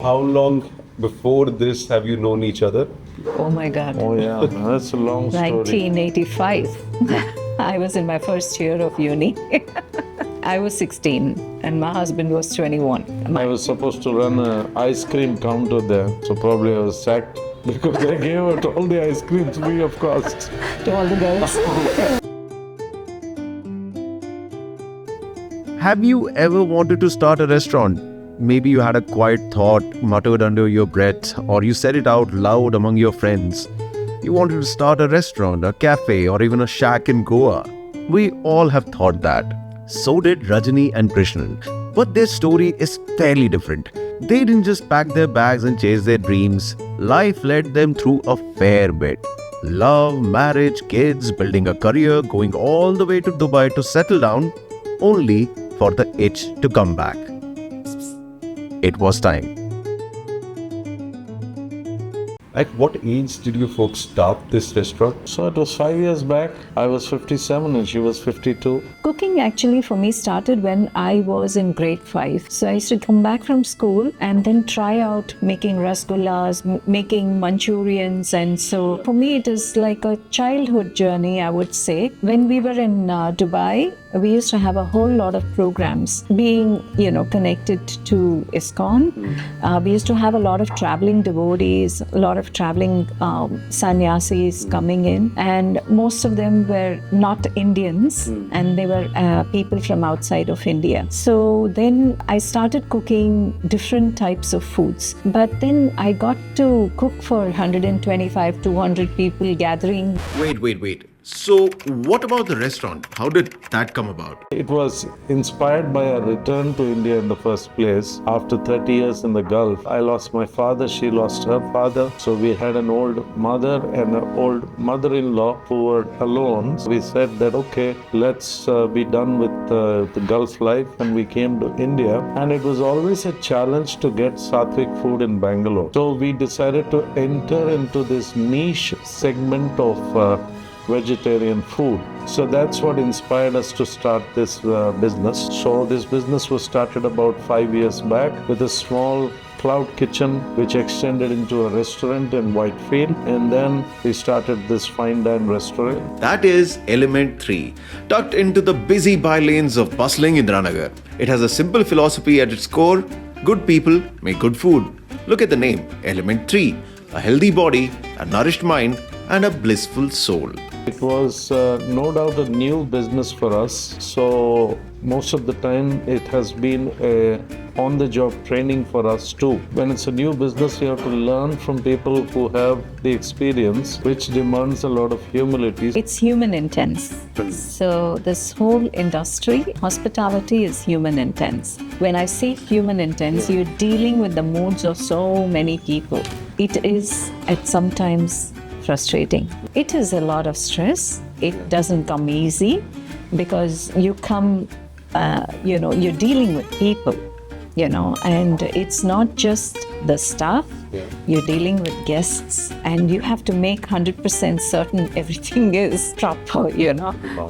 How long before this have you known each other? Oh my God. Oh yeah, that's a long story. 1985. I was in my first year of uni. I was 16 and my husband was 21. I was supposed to run an ice cream counter there, so probably I was sacked because they gave out all the ice creams free of cost. To all the girls. Have you ever wanted to start a restaurant? Maybe you had a quiet thought muttered under your breath, or you said it out loud among your friends. You wanted to start a restaurant, a cafe, or even a shack in Goa. We all have thought that. So did Rajani and Krishnan. But their story is fairly different. They didn't just pack their bags and chase their dreams. Life led them through a fair bit. Love, marriage, kids, building a career, going all the way to Dubai to settle down, only for the itch to come back. It was time. At what age did you folks start this restaurant? So it was 5 years back. I was 57 and she was 52. Cooking actually for me started when I was in grade 5. So I used to come back from school and then try out making rasgullas, making Manchurians. And so for me it is like a childhood journey, I would say. When we were in Dubai, we used to have a whole lot of programs being, connected to ISKCON. We used to have a lot of traveling devotees, a lot of traveling sannyasis coming in, and most of them were not Indians and they were people from outside of India. So then I started cooking different types of foods, but then I got to cook for 125, 200 people gathering. Wait. So, what about the restaurant? How did that come about? It was inspired by a return to India in the first place. After 30 years in the Gulf, I lost my father, she lost her father. So we had an old mother and an old mother-in-law who were alone. So we said that, okay, let's be done with the Gulf life, and we came to India. And it was always a challenge to get Sattvic food in Bangalore. So we decided to enter into this niche segment of vegetarian food. So that's what inspired us to start this business. So this business was started about 5 years back with a small cloud kitchen which extended into a restaurant in Whitefield, and then we started this fine dine restaurant. That is Element 3, tucked into the busy bylanes of bustling Indiranagar. It has a simple philosophy at its core: good people make good food. Look at the name, Element 3, a healthy body, a nourished mind, and a blissful soul. It was no doubt a new business for us, so most of the time it has been a on-the-job training for us too. When it's a new business, you have to learn from people who have the experience, which demands a lot of humility. It's human intense. So this whole industry, hospitality is human intense. When I say human intense, you're dealing with the moods of so many people. It is at sometimes frustrating. It is a lot of stress. It doesn't come easy because you come, you're dealing with people, and it's not just the staff. You're dealing with guests, and you have to make 100% certain everything is proper,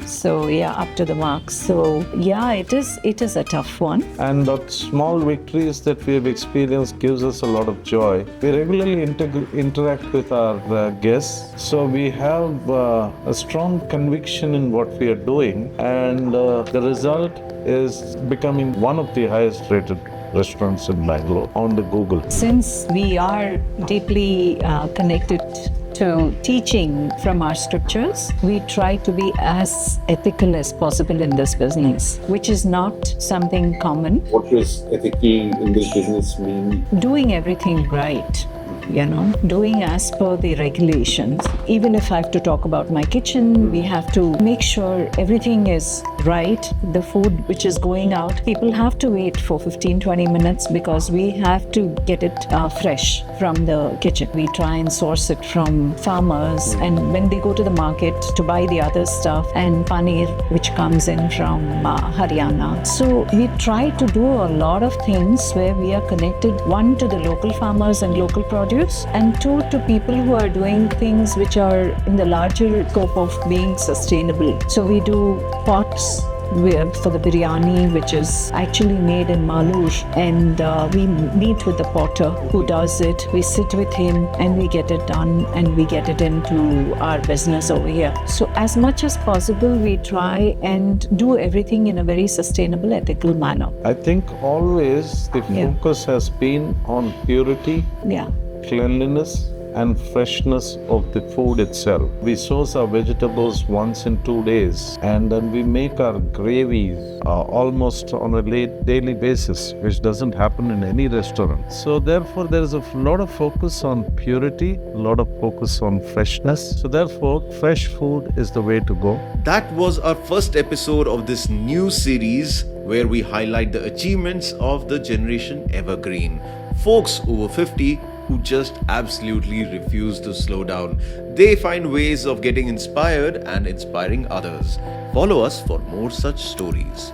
So up to the mark. So it is a tough one. And that small victories that we have experienced gives us a lot of joy. We regularly interact with our guests, so we have a strong conviction in what we are doing, and the result is becoming one of the highest rated restaurants in Bangalore on the Google. Since we are deeply connected to teaching from our scriptures, we try to be as ethical as possible in this business, which is not something common. What does ethical in this business mean? Doing everything right. Doing as per the regulations. Even if I have to talk about my kitchen, we have to make sure everything is right. The food which is going out, people have to wait for 15-20 minutes because we have to get it fresh from the kitchen. We try and source it from farmers, and when they go to the market to buy the other stuff, and paneer which comes in from Haryana. So we try to do a lot of things where we are connected, one, to the local farmers and local produce, and two, to people who are doing things which are in the larger scope of being sustainable. So we do pots for the biryani, which is actually made in Malur, and we meet with the potter who does it. We sit with him and we get it done and we get it into our business over here. So as much as possible, we try and do everything in a very sustainable, ethical manner. I think always the Yeah. focus has been on purity, Yeah. cleanliness, and freshness of the food itself. We source our vegetables once in 2 days, and then we make our gravies almost on a daily basis, which doesn't happen in any restaurant. So therefore there is a lot of focus on purity, a lot of focus on freshness. So therefore fresh food is the way to go. That was our first episode of this new series where we highlight the achievements of the Generation Evergreen. Folks over 50 who just absolutely refuse to slow down. They find ways of getting inspired and inspiring others. Follow us for more such stories.